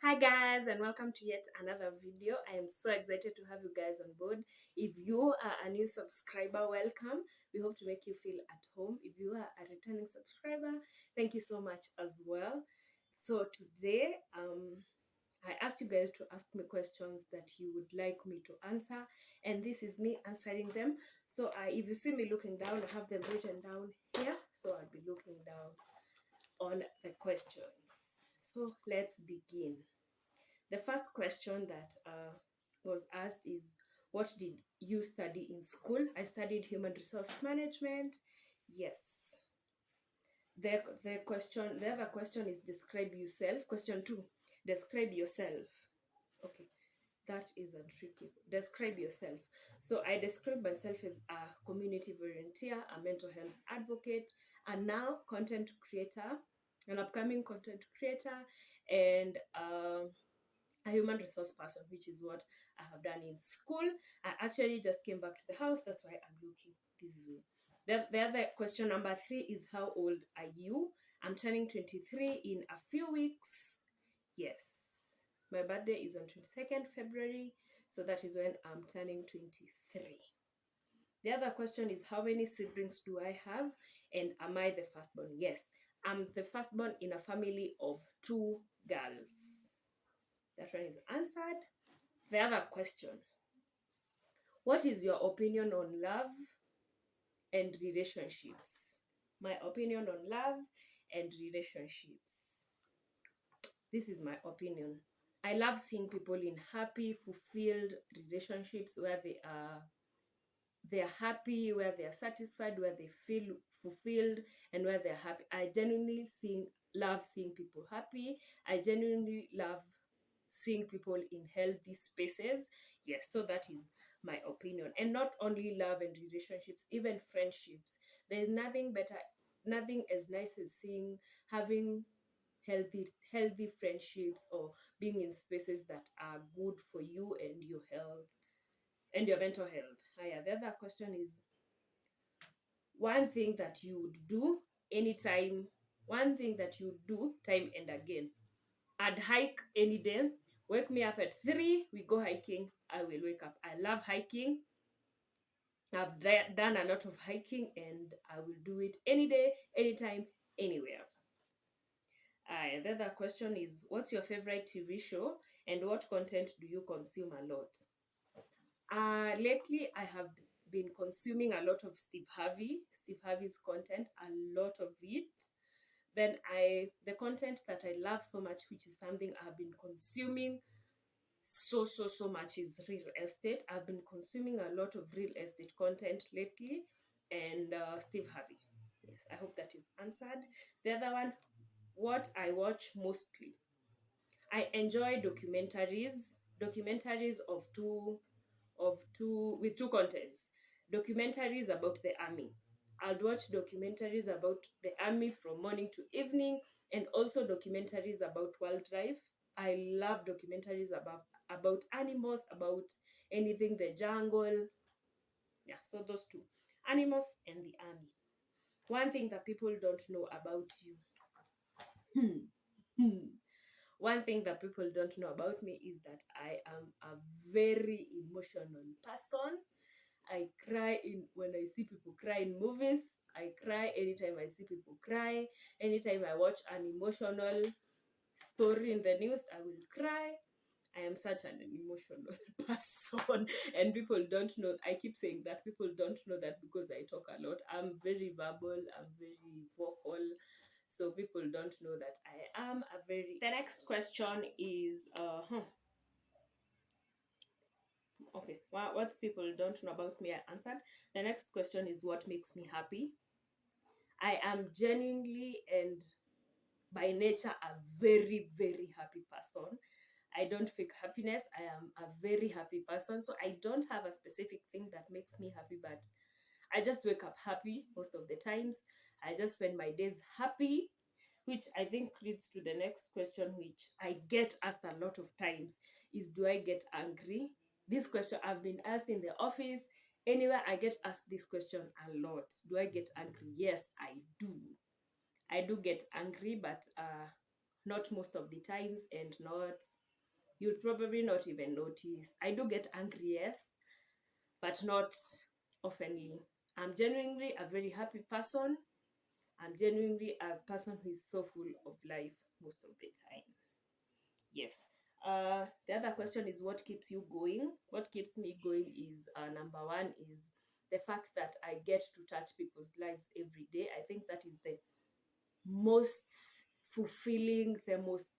Hi guys, and welcome to yet another video. I am so excited to have you guys on board. If you are a new subscriber, welcome. We hope to make you feel at home. If you are a returning subscriber, thank you so much as well. So today I asked you guys to ask me questions that you would like me to answer, and this is me answering them. So if you see me looking down, I have them written down here, so I'll be looking down on the questions. So let's begin. The first question that was asked is, what did you study in school? I studied human resource management. Yes. The other question is, describe yourself. Question 2, describe yourself. Okay, that is a tricky. Describe yourself. So I describe myself as a community volunteer, a mental health advocate, and now content creator, an upcoming content creator, and a human resource person, which is what I have done in school. I actually just came back to the house. That's why I'm looking this way. The other question, number 3, is, how old are you? I'm turning 23 in a few weeks. Yes. My birthday is on 22nd February. So that is when I'm turning 23. The other question is, how many siblings do I have? And am I the firstborn? Yes. I'm the firstborn in a family of 2 girls. That one is answered. The other question, what is your opinion on love and relationships? My opinion on love and relationships. This is my opinion. I love seeing people in happy, fulfilled relationships where they're happy, where they're satisfied, where they feel fulfilled, and where they're happy. I genuinely love seeing people happy. I genuinely love seeing people in healthy spaces. Yes, so that is my opinion. And not only love and relationships, even friendships. There's nothing better, nothing as nice as having healthy friendships, or being in spaces that are good for you and your health and your mental health. Yeah, the other question is, one thing that you would do anytime, one thing that you do time and again. I'd hike any day. Wake me up at 3, we go hiking, I will wake up. I love hiking. I've done a lot of hiking, and I will do it any day, anytime, anywhere. The other question is, what's your favorite TV show, and what content do you consume a lot? Lately, I have been consuming a lot of Steve Harvey's content, a lot of it. Then the content that I love so much, which is something I've been consuming so much, is real estate. I've been consuming a lot of real estate content lately, and Steve Harvey. Yes, I hope that is answered. The other one, what I watch mostly. I enjoy documentaries with two contents. Documentaries about the army. I'll watch documentaries about the army from morning to evening, and also documentaries about wildlife. I love documentaries about animals, about anything, the jungle. Yeah, so those two, animals and the army. One thing that people don't know about you. One thing that people don't know about me is that I am a very emotional person. I cry when I see people cry in movies. I cry anytime I see people cry. Anytime I watch an emotional story in the news, I will cry. I am such an emotional person, and people don't know. I keep saying that people don't know that because I talk a lot. I'm very verbal, I'm very vocal. So people don't know that I am a very. The next question is okay, what people don't know about me, I answered. The next question is, what makes me happy? I am genuinely and by nature a very happy person. I don't fake happiness. I am a very happy person. So I don't have a specific thing that makes me happy, but I just wake up happy most of the times. I just spend my days happy, which I think leads to the next question, which I get asked a lot of times, is, do I get angry? This question I've been asked in the office. Anywhere I get asked this question a lot. Do I get angry? Yes, I do. I do get angry, but not most of the times, and not, you'll probably not even notice. I do get angry, yes, but not oftenly. I'm genuinely a very happy person. I'm genuinely a person who is so full of life most of the time. Yes. The other question is, what keeps you going? What keeps me going is, number one is the fact that I get to touch people's lives every day. I think that is the most fulfilling, the most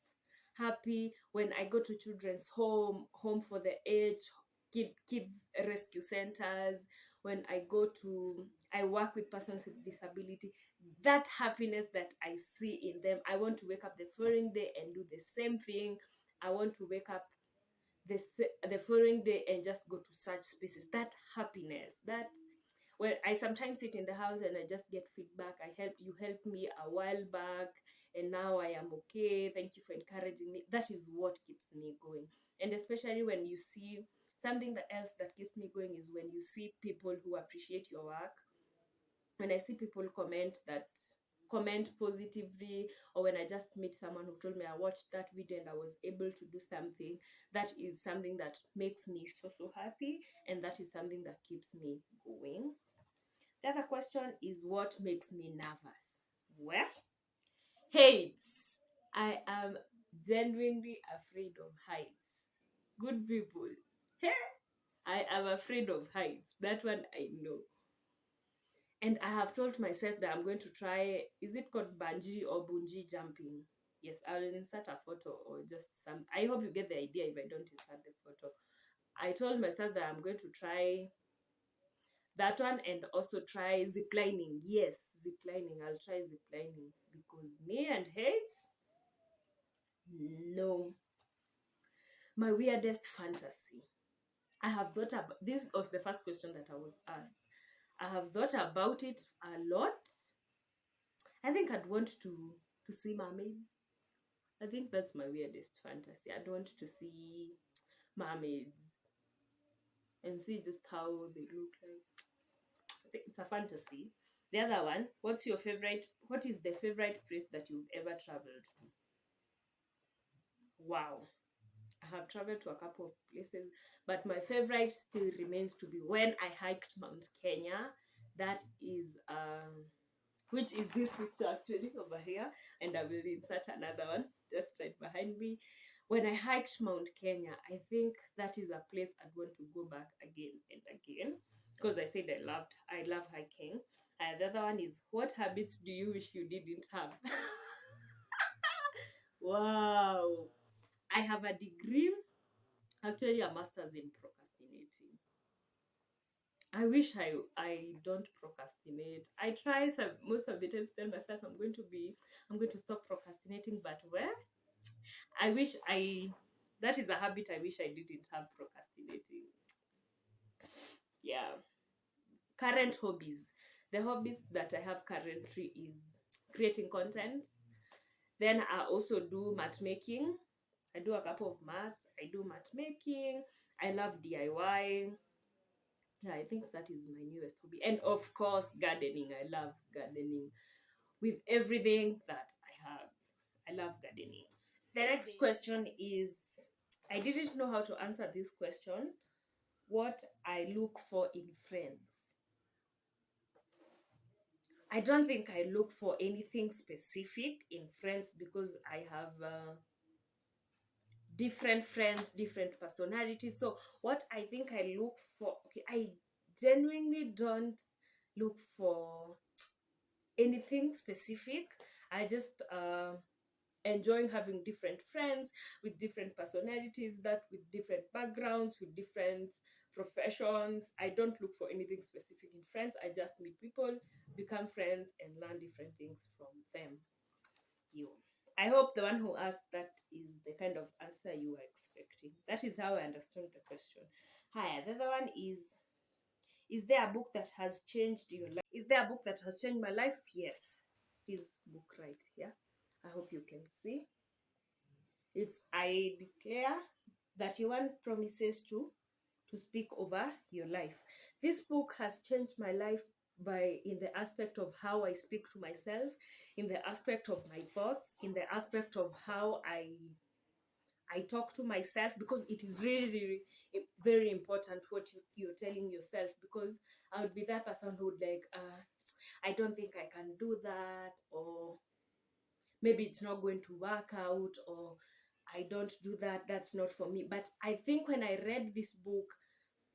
happy. When I go to children's home for the aged, kids rescue centers, when I work with persons with disability, that happiness that I see in them, I want to wake up the following day and do the same thing. I want to wake up the following day and just go to such spaces. That happiness, that, well, I sometimes sit in the house and I just get feedback. You helped me a while back and now I am okay. Thank you for encouraging me. That is what keeps me going. And especially when you see something else that keeps me going is when you see people who appreciate your work. When I see people comment positively, or when I just meet someone who told me I watched that video and I was able to do something, that is something that makes me so happy, and that is something that keeps me going. The other question is, what makes me nervous? Well, heights. I am genuinely afraid of heights. Good people. I am afraid of heights. That one I know. And I have told myself that I'm going to try, is it called bungee or bungee jumping? Yes, I will insert a photo or just some. I hope you get the idea if I don't insert the photo. I told myself that I'm going to try that one and also try ziplining. Yes, ziplining. I'll try ziplining because me and heights, no. My weirdest fantasy. I have thought about this. Was the first question that I was asked. I have thought about it a lot. I think I'd want to see mermaids. I think that's my weirdest fantasy. I'd want to see mermaids and see just how they look like. I think it's a fantasy. The other one, what is the favorite place that you've ever traveled to? Wow. I have traveled to a couple of places, but my favorite still remains to be when I hiked Mount Kenya. That is which is this picture actually over here, and I will insert another one just right behind me. When I hiked Mount Kenya, I think that is a place I'd want to go back again and again, because I said I love hiking. And the other one is, what habits do you wish you didn't have? Wow. I have a degree, actually a master's in procrastinating. I wish I don't procrastinate. I try most of the time to tell myself I'm going to stop procrastinating, but where I wish I that is a habit I wish I didn't have, procrastinating. Yeah. Current hobbies. The hobbies that I have currently is creating content. Then I also do mat making. I do a couple of mats. I do mat making. I love DIY. Yeah, I think that is my newest hobby. And of course, gardening. I love gardening with everything that I have. I love gardening. The next question is, I didn't know how to answer this question. What I look for in friends. I don't think I look for anything specific in friends because I have different friends, different personalities. So what I think I look for, okay, I genuinely don't look for anything specific. I just enjoying having different friends with different personalities, that with different backgrounds, with different professions. I don't look for anything specific in friends. I just meet people, become friends, and learn different things from them. You. I hope the one who asked that is the kind of answer you were expecting. That is how I understood the question. Hi, the other one is there a book that has changed your life? Is there a book that has changed my life? Yes. This book right here. I hope you can see. It's I Declare 31 Promises to Speak Over Your Life. This book has changed my life by in the aspect of how I speak to myself, in the aspect of my thoughts, in the aspect of how I talk to myself, because it is really, really very important what you're telling yourself. Because I would be that person who would like, I don't think I can do that, or maybe it's not going to work out, or I don't do that, that's not for me. But I think when I read this book,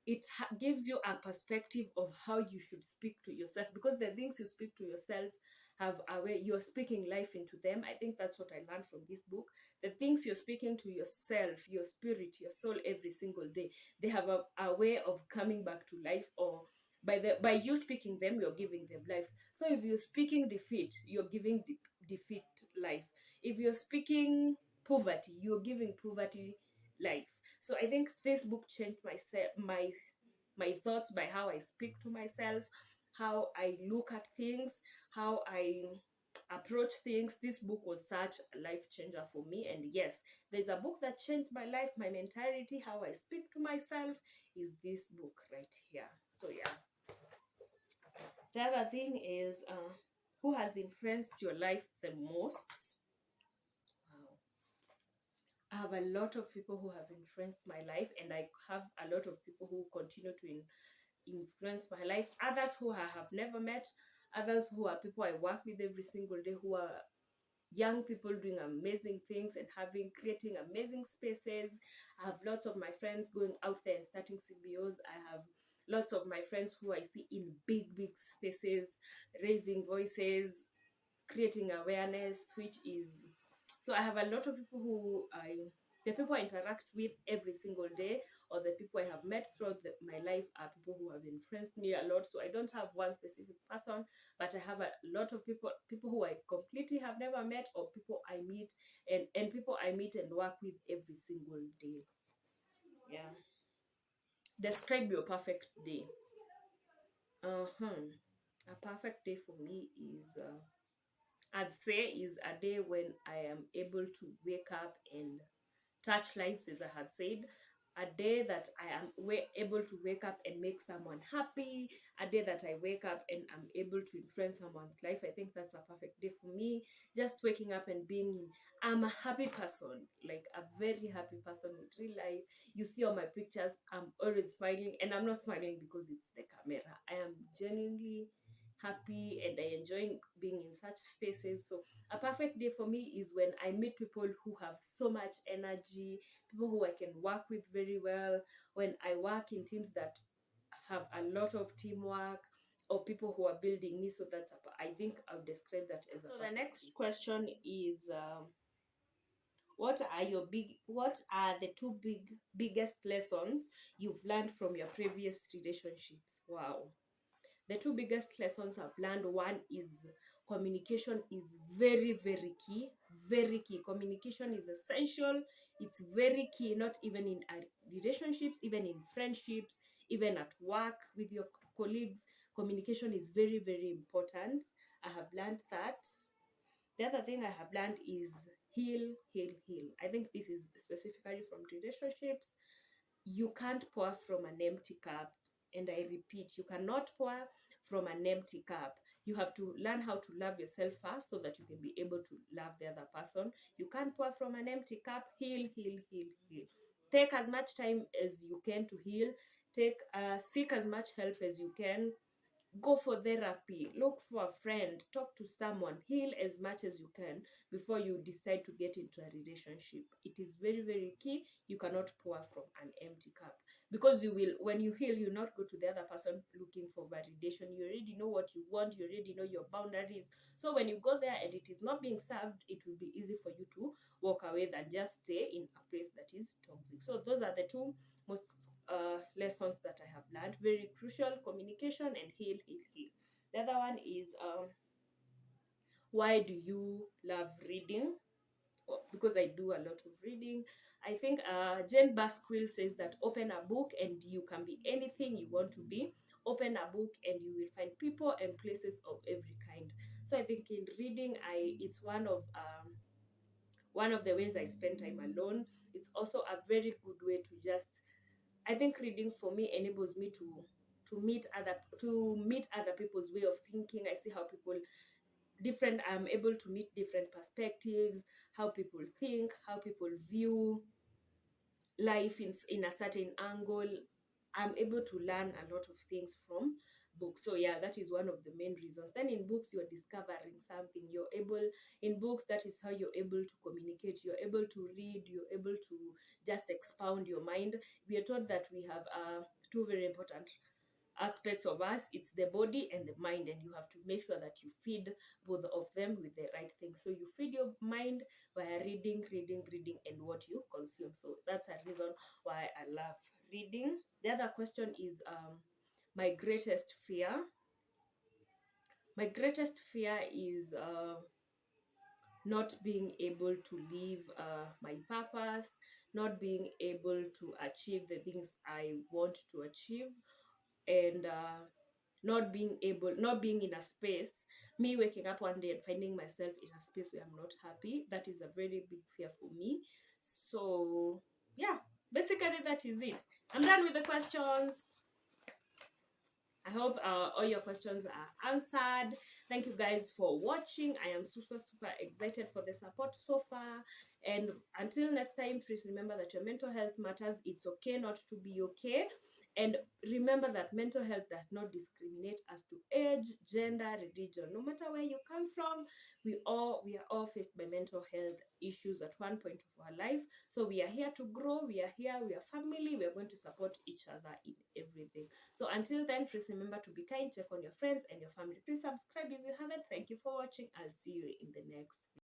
it gives you a perspective of how you should speak to yourself, because the things you speak to yourself have a way you're speaking life into them. I think that's what I learned from this book. The things you're speaking to yourself, your spirit, your soul, every single day, they have a way of coming back to life, or by you speaking them, you're giving them life. So if you're speaking defeat, you're giving defeat life. If you're speaking poverty, you're giving poverty life. So I think this book changed my thoughts by how I speak to myself, how I look at things, how I approach things. This book was such a life changer for me. And yes, there's a book that changed my life, my mentality, how I speak to myself, is this book right here. So yeah. The other thing is, who has influenced your life the most? Wow. I have a lot of people who have influenced my life, and I have a lot of people who continue to influence my life. Others who I have never met, others who are people I work with every single day, who are young people doing amazing things and creating amazing spaces. I have lots of my friends going out there and starting CBOs. I have lots of my friends who I see in big spaces, raising voices, creating awareness, which is, so I have a lot of people who the people I interact with every single day, or the people I have met throughout my life, are people who have influenced me a lot. So I don't have one specific person, but I have a lot of people who I completely have never met, or people I meet, and people I meet and work with every single day. Yeah. Describe your perfect day. A perfect day for me is, I'd say, is a day when I am able to wake up and touch lives, as I had said. A day that I am able to wake up and make someone happy. A day that I wake up and I'm able to influence someone's life. I think that's a perfect day for me. Just waking up and I'm a happy person, like a very happy person in real life. You see all my pictures, I'm always smiling, and I'm not smiling because it's the camera. I am genuinely happy, and I enjoy being in such spaces. So a perfect day for me is when I meet people who have so much energy, people who I can work with very well, when I work in teams that have a lot of teamwork, or people who are building me. So I think I'll describe that as a. So the next question is, what are the biggest lessons you've learned from your previous relationships? Wow. The two biggest lessons I've learned, one is communication is very key. Very key. Communication is essential. It's very key, not even in relationships, even in friendships, even at work with your colleagues. Communication is very important. I have learned that. The other thing I have learned is heal. I think this is specifically from relationships. You can't pour from an empty cup. And I repeat, you cannot pour from an empty cup. You have to learn how to love yourself first, so that you can be able to love the other person. You can't pour from an empty cup. Heal. Take as much time as you can to heal. Seek as much help as you can. Go for therapy, look for a friend, talk to someone, heal as much as you can before you decide to get into a relationship. It is very key. You cannot pour from an empty cup, because you will, when you heal, you not go to the other person looking for validation. You already know what you want, you already know your boundaries. So when you go there and it is not being served, it will be easy for you to walk away than just stay in a place that is toxic. So those are the two most lessons that I have learned. Very crucial: communication and heal. The other one is, why do you love reading? Because I do a lot of reading. I think Jane Basquill says that open a book and you can be anything you want to be. Open a book and you will find people and places of every kind. So I think in reading, it's one of the ways I spend time alone. It's also a very good way to just, I think reading for me enables me to to meet other people's way of thinking. I see how people different, I'm able to meet different perspectives, how people think, how people view life in a certain angle. I'm able to learn a lot of things from books. So yeah, that is one of the main reasons. Then in books, you're discovering something. In books, that is how you're able to communicate. You're able to read, you're able to just expound your mind. We are taught that we have two very important aspects of us. It's the body and the mind, and you have to make sure that you feed both of them with the right thing. So you feed your mind via reading, and what you consume. So that's a reason why I love reading. The other question is my greatest fear. My greatest fear is not being able to live my purpose, not being able to achieve the things I want to achieve, and not being in a space, me waking up one day and finding myself in a space where I'm not happy. That is a very big fear for me. So yeah, basically that is it. I'm done with the questions. I hope all your questions are answered. Thank you guys for watching. I am super excited for the support so far. And until next time, please remember that your mental health matters. It's okay not to be okay. And remember that mental health does not discriminate as to age, gender, religion. No matter where you come from, we are all faced by mental health issues at one point of our life. So we are here to grow. We are family. We are going to support each other in everything. So until then, please remember to be kind, check on your friends and your family. Please subscribe if you haven't. Thank you for watching. I'll see you in the next video.